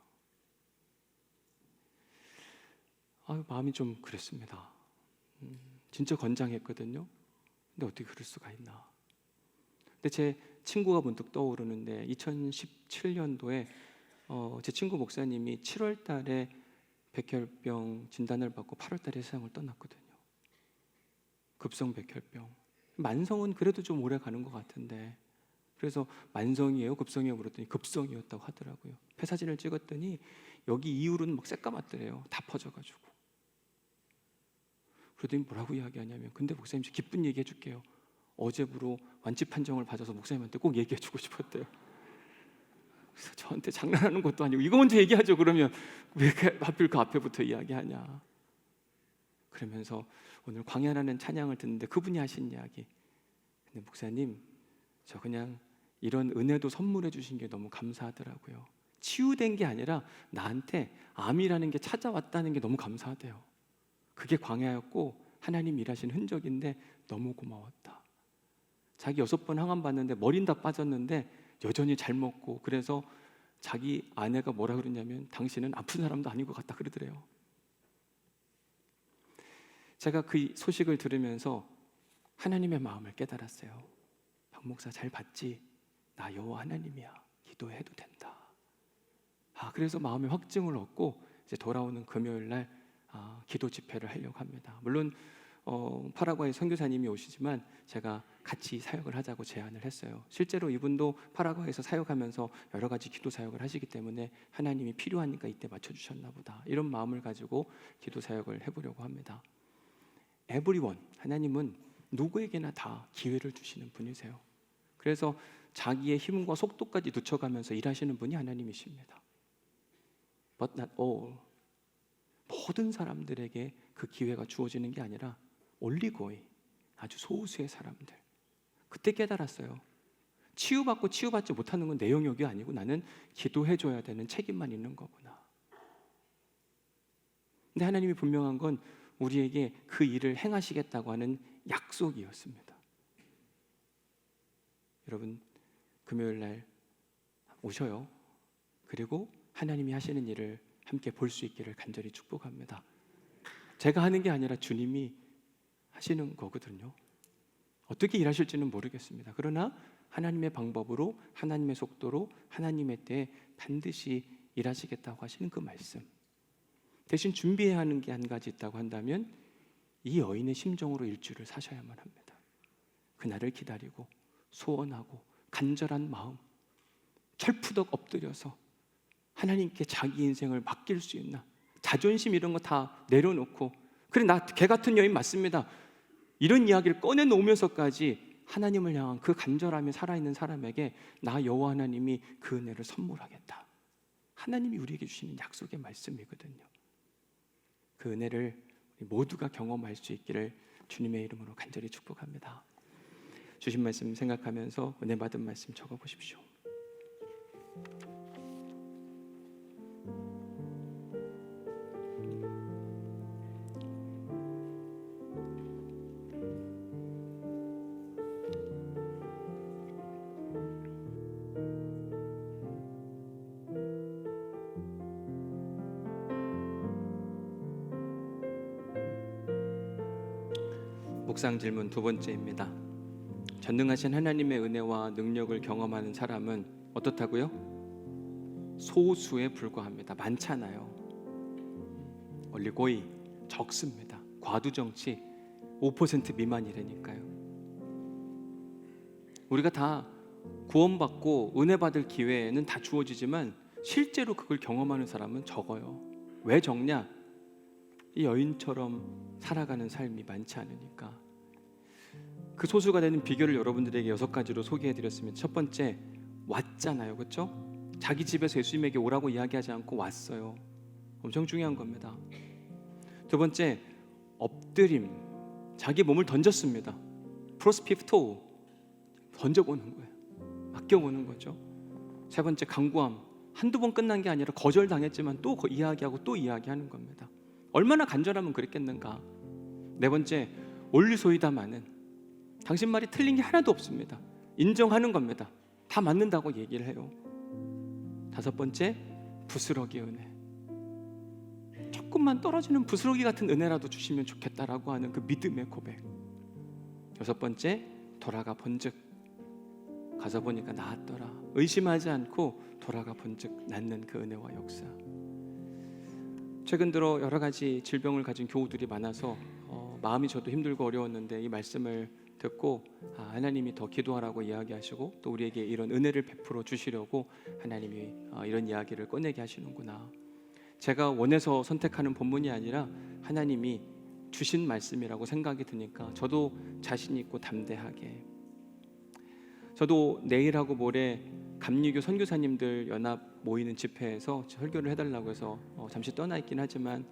Speaker 1: 마음이 좀 그랬습니다. 진짜 건장했거든요. 근데 어떻게 그럴 수가 있나. 근데 제 친구가 문득 떠오르는데 2017년도에 제 친구 목사님이 7월 달에 백혈병 진단을 받고 8월 달에 세상을 떠났거든요. 급성 백혈병. 만성은 그래도 좀 오래 가는 것 같은데, 그래서 만성이에요 급성이에요 물었더니 급성이었다고 하더라고요. 폐사진을 찍었더니 여기 이후로는 막 새까맣더래요. 다 퍼져가지고. 그러더니 뭐라고 이야기하냐면, 근데 목사님 저 기쁜 얘기 해줄게요. 어제부로 완치 판정을 받아서 목사님한테 꼭 얘기해주고 싶었대요. 그래서 저한테 장난하는 것도 아니고 이거 먼저 얘기하죠. 그러면 왜 하필 그 앞에부터 이야기하냐. 그러면서 오늘 광야라는 찬양을 듣는데 그분이 하신 이야기, 근데 목사님 저 그냥 이런 은혜도 선물해 주신 게 너무 감사하더라고요. 치유된 게 아니라 나한테 암이라는 게 찾아왔다는 게 너무 감사하대요. 그게 광야였고 하나님 일하신 흔적인데 너무 고마웠다. 자기 6번 항암 받는데 머리는 다 빠졌는데 여전히 잘 먹고, 그래서 자기 아내가 뭐라 그러냐면 당신은 아픈 사람도 아닌 것 같다 그러더래요. 제가 그 소식을 들으면서 하나님의 마음을 깨달았어요. 박 목사 잘 봤지? 나 여호와 하나님이야. 기도해도 된다. 그래서 마음의 확증을 얻고 이제 돌아오는 금요일 날 기도 집회를 하려고 합니다. 물론 파라과이 선교사님이 오시지만 제가 같이 사역을 하자고 제안을 했어요. 실제로 이분도 파라과이에서 사역하면서 여러 가지 기도 사역을 하시기 때문에 하나님이 필요하니까 이때 맞춰주셨나 보다, 이런 마음을 가지고 기도 사역을 해보려고 합니다. 에브리원, 하나님은 누구에게나 다 기회를 주시는 분이세요. 그래서 자기의 힘과 속도까지 늦춰가면서 일하시는 분이 하나님이십니다. But not all. 모든 사람들에게 그 기회가 주어지는 게 아니라 올리고이, 아주 소수의 사람들. 그때 깨달았어요. 치유받고 치유받지 못하는 건 내 영역이 아니고 나는 기도해줘야 되는 책임만 있는 거구나. 근데 하나님이 분명한 건 우리에게 그 일을 행하시겠다고 하는 약속이었습니다. 여러분 금요일 날 오셔요. 그리고 하나님이 하시는 일을 함께 볼 수 있기를 간절히 축복합니다. 제가 하는 게 아니라 주님이 하시는 거거든요. 어떻게 일하실지는 모르겠습니다. 그러나 하나님의 방법으로, 하나님의 속도로, 하나님의 때에 반드시 일하시겠다고 하시는 그 말씀. 대신 준비해야 하는 게 한 가지 있다고 한다면 이 여인의 심정으로 일주를 사셔야만 합니다. 그날을 기다리고 소원하고 간절한 마음, 철푸덕 엎드려서 하나님께 자기 인생을 맡길 수 있나, 자존심 이런 거 다 내려놓고, 그래 나 개 같은 여인 맞습니다, 이런 이야기를 꺼내놓으면서까지 하나님을 향한 그 간절함이 살아있는 사람에게 나 여호와 하나님이 그 은혜를 선물하겠다. 하나님이 우리에게 주시는 약속의 말씀이거든요. 그 은혜를 우리 모두가 경험할 수 있기를 주님의 이름으로 간절히 축복합니다. 주신 말씀 생각하면서 은혜 받은 말씀 적어보십시오. 묵상 질문 두 번째입니다. 전능하신 하나님의 은혜와 능력을 경험하는 사람은 어떻다고요? 소수에 불과합니다. 많잖아요. 올리고이 적습니다. 과두정치 5% 미만이라니까요. 우리가 다 구원받고 은혜 받을 기회는 다 주어지지만 실제로 그걸 경험하는 사람은 적어요. 왜 적냐? 이 여인처럼 살아가는 삶이 많지 않으니까. 그 소수가 되는 비결을 여러분들에게 6가지로 소개해드렸습니다. 첫 번째, 왔잖아요, 그렇죠? 자기 집에서 예수님에게 오라고 이야기하지 않고 왔어요. 엄청 중요한 겁니다. 두 번째, 엎드림, 자기 몸을 던졌습니다. 프로스피프토, 던져보는 거예요. 맡겨보는 거죠. 세 번째, 간구함, 한두 번 끝난 게 아니라 거절당했지만 또 이야기하고 또 이야기하는 겁니다. 얼마나 간절하면 그랬겠는가. 네 번째, 올리소이다마는 당신 말이 틀린 게 하나도 없습니다. 인정하는 겁니다. 다 맞는다고 얘기를 해요. 다섯 번째, 부스러기 은혜. 조금만 떨어지는 부스러기 같은 은혜라도 주시면 좋겠다라고 하는 그 믿음의 고백. 여섯 번째, 돌아가 본즉 가서 보니까 나았더라. 의심하지 않고 돌아가 본즉 낫는 그 은혜와 역사. 최근 들어 여러 가지 질병을 가진 교우들이 많아서 마음이 저도 힘들고 어려웠는데 이 말씀을 듣고 하나님이 더 기도하라고 이야기하시고 또 우리에게 이런 은혜를 베풀어 주시려고 하나님이 이런 이야기를 꺼내게 하시는구나. 제가 원해서 선택하는 본문이 아니라 하나님이 주신 말씀이라고 생각이 드니까 저도 자신 있고 담대하게. 저도 내일하고 모레 감리교 선교사님들 연합 모이는 집회에서 설교를 해달라고 해서 잠시 떠나 있긴 하지만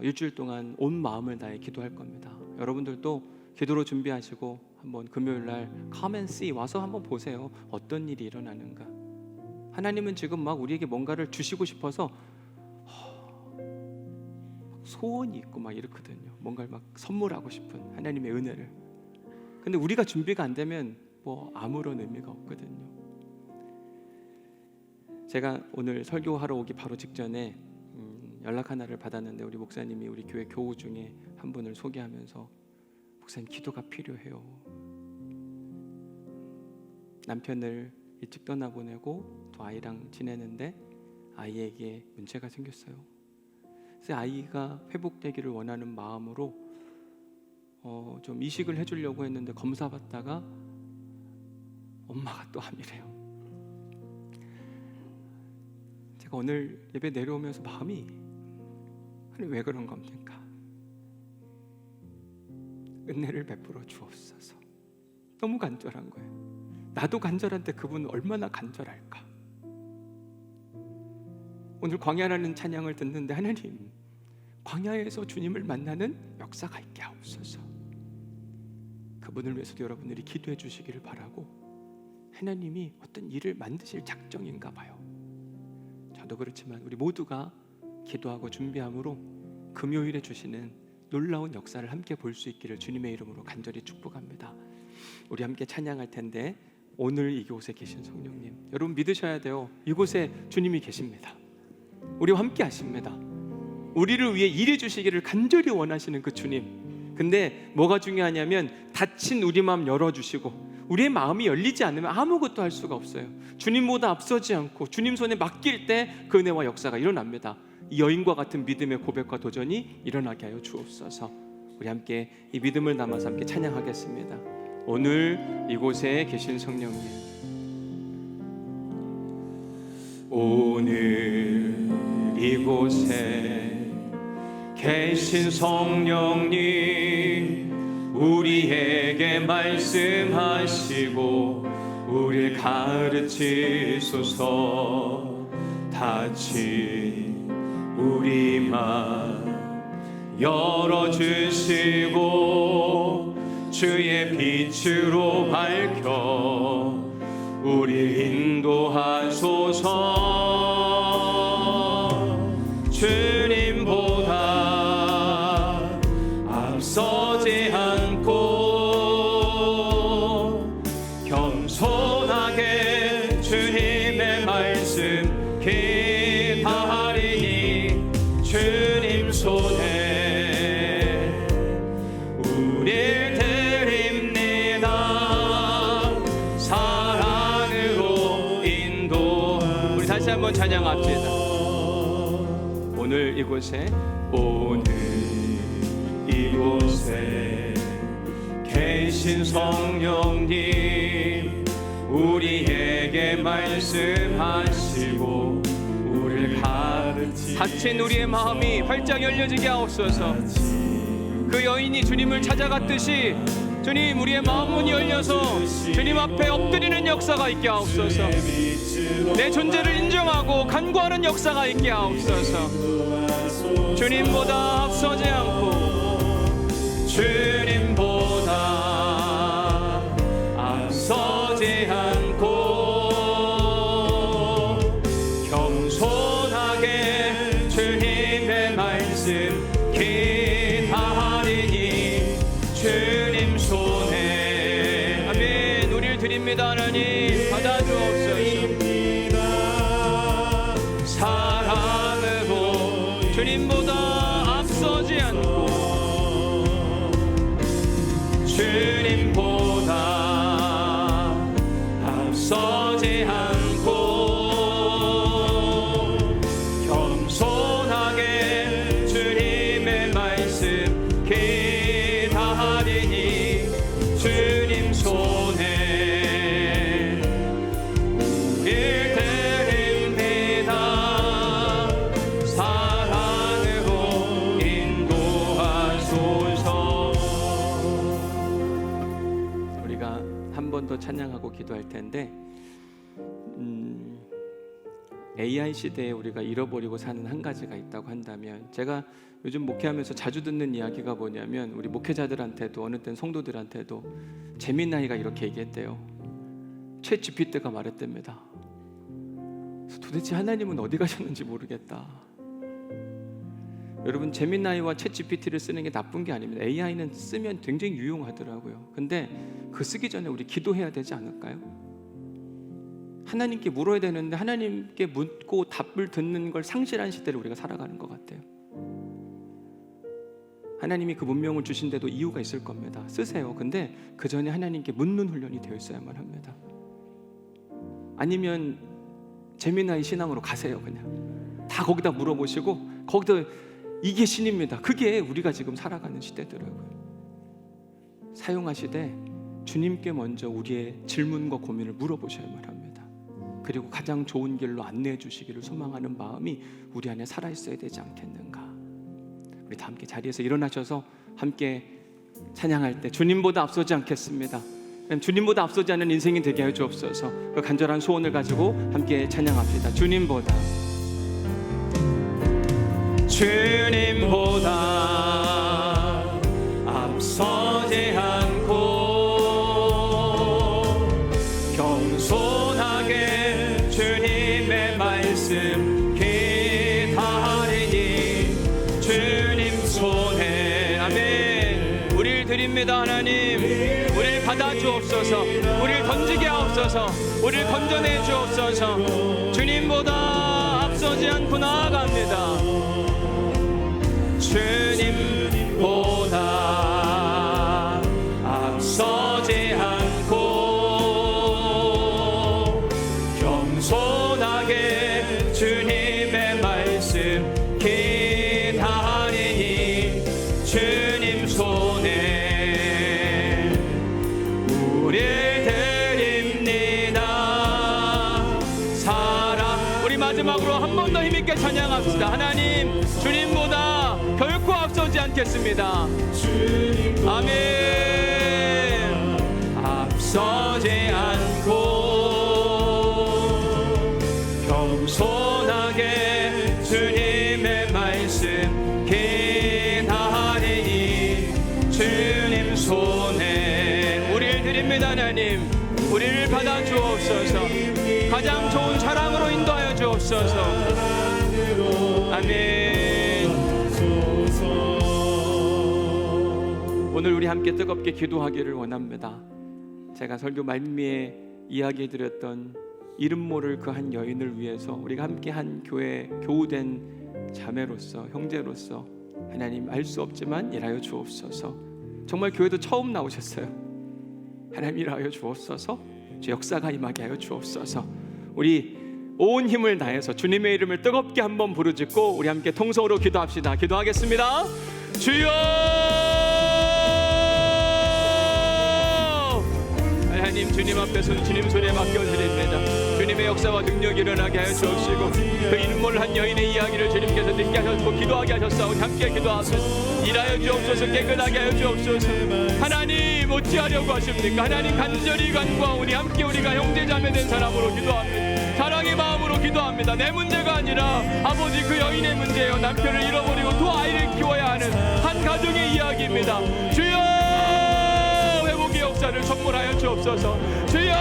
Speaker 1: 일주일 동안 온 마음을 다해 기도할 겁니다. 여러분들도 기도로 준비하시고 한번 금요일 날 come and see 와서 한번 보세요. 어떤 일이 일어나는가. 하나님은 지금 막 우리에게 뭔가를 주시고 싶어서 소원이 있고 막 이렇거든요. 뭔가를 막 선물하고 싶은 하나님의 은혜를. 근데 우리가 준비가 안 되면 뭐 아무런 의미가 없거든요. 제가 오늘 설교하러 오기 바로 직전에 연락 하나를 받았는데 우리 목사님이 우리 교회 교우 중에 한 분을 소개하면서 목사님 기도가 필요해요. 남편을 일찍 떠나보내고 또 아이랑 지내는데 아이에게 문제가 생겼어요. 그래서 아이가 회복되기를 원하는 마음으로 좀 이식을 해주려고 했는데 검사 받다가 엄마가 또 암이래요. 제가 오늘 예배 내려오면서 마음이 왜 그런 겁니까? 은혜를 베풀어 주옵소서. 너무 간절한 거예요. 나도 간절한데 그분은 얼마나 간절할까. 오늘 광야라는 찬양을 듣는데 하나님, 광야에서 주님을 만나는 역사가 있게 하옵소서. 그분을 위해서도 여러분들이 기도해 주시기를 바라고, 하나님이 어떤 일을 만드실 작정인가 봐요. 저도 그렇지만 우리 모두가 기도하고 준비함으로 금요일에 주시는 놀라운 역사를 함께 볼 수 있기를 주님의 이름으로 간절히 축복합니다. 우리 함께 찬양할 텐데 오늘 이곳에 계신 성령님, 여러분 믿으셔야 돼요. 이곳에 주님이 계십니다. 우리와 함께 하십니다. 우리를 위해 일해 주시기를 간절히 원하시는 그 주님. 근데 뭐가 중요하냐면 닫힌 우리 마음 열어주시고 우리의 마음이 열리지 않으면 아무것도 할 수가 없어요. 주님보다 앞서지 않고 주님 손에 맡길 때 그 은혜와 역사가 일어납니다. 이 여인과 같은 믿음의 고백과 도전이 일어나게 하여 주옵소서. 우리 함께 이 믿음을 담아서 함께 찬양하겠습니다. 오늘 이곳에 계신 성령님, 오늘 이곳에 계신 성령님, 우리에게 말씀하시고 우리를 가르치소서. 닫힌 우리 마음 열어주시고 주의 빛으로 밝혀 우리 인도하소서. 주님보다 앞서지 않고 겸손하게 주님의 말씀 기다리니 주님 손에 우릴 드립니다. 사랑으로 인도. 우리 다시 한번 찬양합시다. 오늘 이곳에, 오늘 이곳에 계신 성령님, 우리에게 말씀하시고 우리를 가르치소서. 닫힌 우리의 마음이 활짝 열려지게 하옵소서. 그 여인이 주님을 찾아갔듯이 주님, 우리의 마음문이 열려서 주님 앞에 엎드리는 역사가 있게 하옵소서. 내 존재를 인정하고 간구하는 역사가 있게 하옵소서. 주님보다 앞서지 않고 주님보다 앞서지 않고 드립니다. 하나님 받아주옵소서. 사랑으로 주님보다 앞서지 않고 주님보다 앞서지 않고 겸손하게 주님의 말씀 기다리니 주님 손에 우릴 드립니다. 사랑으로 인도하소서. 우리가 한 번 더 찬양하고 기도할 텐데 AI 시대에 우리가 잃어버리고 사는 한 가지가 있다고 한다면, 제가 요즘 목회하면서 자주 듣는 이야기가 뭐냐면 우리 목회자들한테도 어느 땐 성도들한테도 재미나이가 이렇게 얘기했대요. 챗 GPT가 말했답니다. 도대체 하나님은 어디 가셨는지 모르겠다. 여러분, 재미나이와 챗 GPT를 쓰는 게 나쁜 게 아닙니다. AI는 쓰면 굉장히 유용하더라고요. 근데 그 쓰기 전에 우리 기도해야 되지 않을까요? 하나님께 물어야 되는데 하나님께 묻고 답을 듣는 걸 상실한 시대를 우리가 살아가는 것 같아요. 하나님이 그 문명을 주신데도 이유가 있을 겁니다. 쓰세요. 근데 그 전에 하나님께 묻는 훈련이 되어 있어야만 합니다. 아니면 재미나이 신앙으로 가세요. 그냥 다 거기다 물어보시고 거기다 이게 신입니다. 그게 우리가 지금 살아가는 시대더라고요. 사용하시되 주님께 먼저 우리의 질문과 고민을 물어보셔야만 합니다. 그리고 가장 좋은 길로 안내해 주시기를 소망하는 마음이 우리 안에 살아있어야 되지 않겠는가. 우리 다 함께 자리에서 일어나셔서 함께 찬양할 때 주님보다 앞서지 않겠습니다. 주님보다 앞서지 않는 인생이 되게 해 주옵소서. 그 간절한 소원을 가지고 함께 찬양합시다. 주님보다 앞서지 않고 겸손하게 주님의 말씀 기다리니 주님 손에 아멘. 우리를 드립니다. 하나님, 우리를 받아주옵소서. 우리를 던지게 하옵소서. 우리를 건져내 주옵소서. 주님보다 앞서지 않고 나아갑니다. 주님보다 앞서지 않고 겸손하게 주님의 말씀 기다리니 주님 손에 우릴 드립니다. 사랑. 우리 마지막으로 한 번 더 힘있게 찬양합시다. 하나님, 주님보다 결코 앞서지 않겠습니다. 아멘. 앞서지 않고 겸손하게 주님의 말씀 기다리니 주님 손에 우리를 드립니다. 하나님, 우리를 받아 주옵소서. 가장 좋은 사랑으로 인도하여 주옵소서. 아멘. 오늘 우리 함께 뜨겁게 기도하기를 원합니다. 제가 설교 말미에 이야기해드렸던 이름 모를 그 한 여인을 위해서 우리가 함께 한 교회 교우된 자매로서 형제로서 하나님 알 수 없지만 일하여 주옵소서. 정말 교회도 처음 나오셨어요. 하나님 일하여 주옵소서. 주 역사가 임하게 하여 주옵소서. 우리 온 힘을 다해서 주님의 이름을 뜨겁게 한번 부르짖고 우리 함께 통성으로 기도합시다. 기도하겠습니다. 주여, 하나님, 주님 앞에서 주님 손에 맡겨드립니다. 주님의 역사와 능력이 일어나게 하여 주옵시고 그 인물 한 여인의 이야기를 주님께서 듣게 하셨고 기도하게 하셨사오니 함께 기도하소서. 일하여 주옵소서. 깨끗하게 하여 주옵소서. 하나님, 어찌하려고 하십니까? 하나님, 간절히 간구하오니 함께 우리가 형제자매 된 사람으로 기도합니다. 사랑의 마음으로 기도합니다. 내 문제가 아니라 아버지 그 여인의 문제예요. 남편을 잃어버리고 두 아이를 키워야 하는 한 가정의 이야기입니다. 주여, 회복의 역사를 선물하여 주옵소서. 주여,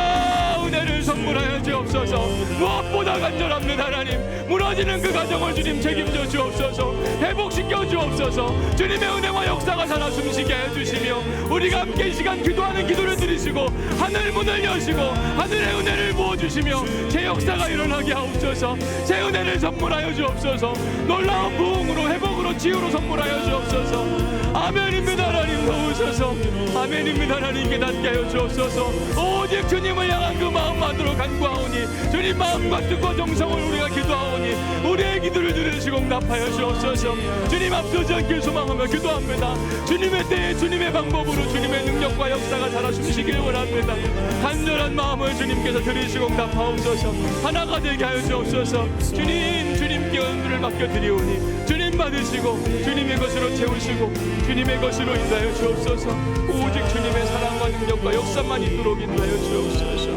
Speaker 1: 은혜를 선물하여 주옵소서. 무엇보다 간절합니다. 하나님, 무너지는 그 가정을 주님 책임져 주옵소서. 회복시켜 주옵소서. 주님의 은혜와 역사가 살아 숨쉬게 해주시며 우리가 함께 이 시간 기도하는 기도를 들으시고 하늘 문을 여시고 하늘의 은혜를 부어주시며 새 역사가 일어나게 하옵소서. 새 은혜를 선물하여 주옵소서. 놀라운 부흥으로 회복으로 치유로 선물하여 주옵소서. 아멘입니다. 하나님 도우셔서 아멘입니다. 하나님 깨닫게 하여 주옵소서. 오직 주님을 향한 그 마음만으로 간구하오니 주님 마음과 뜻과 정성을 우리가 기도하오니 우리의 기도를 들으시고 응답하여 주옵소서. 주님 앞서지 않길 소망하며 기도합니다. 주님의 때에 주님의 방법으로 주님의 능력과 역사가 살아 숨쉬기를 원합니다. 간절한 마음을 주님께서 들으시고 응답하옵소서. 하나가 되게 하여 주옵소서. 주님께 은혜를 맡겨드리오니 주님 받으시고 주님의 것으로 채우시고 주님의 것으로 인도하여 주옵소서. 오직 주님의 사랑과 능력과 역사만 있도록 인도하여 주옵소서.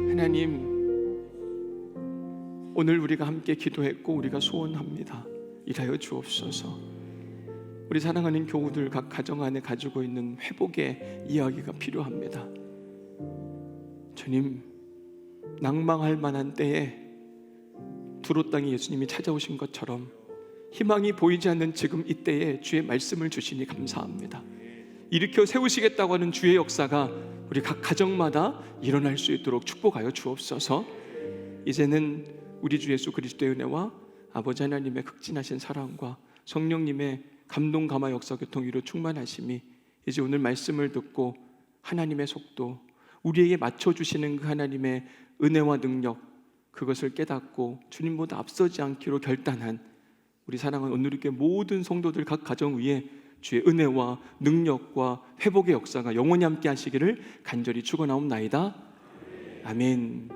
Speaker 1: 하나님, 오늘 우리가 함께 기도했고 우리가 소원합니다. 일하여 주옵소서. 우리 사랑하는 교우들 각 가정 안에 가지고 있는 회복의 이야기가 필요합니다. 주님, 낭망할 만한 때에 두로 땅에 예수님이 찾아오신 것처럼 희망이 보이지 않는 지금 이때에 주의 말씀을 주시니 감사합니다. 일으켜 세우시겠다고 하는 주의 역사가 우리 각 가정마다 일어날 수 있도록 축복하여 주옵소서. 이제는 우리 주 예수 그리스도의 은혜와 아버지 하나님의 극진하신 사랑과 성령님의 감동 감화 역사 교통 위로 충만하심이 이제 오늘 말씀을 듣고 하나님의 속도, 우리에게 맞춰주시는 그 하나님의 은혜와 능력, 그것을 깨닫고 주님보다 앞서지 않기로 결단한 우리 사랑하는 오늘의 모든 성도들 각 가정 위에 주의 은혜와 능력과 회복의 역사가 영원히 함께 하시기를 간절히 축원하옵나이다. 아멘.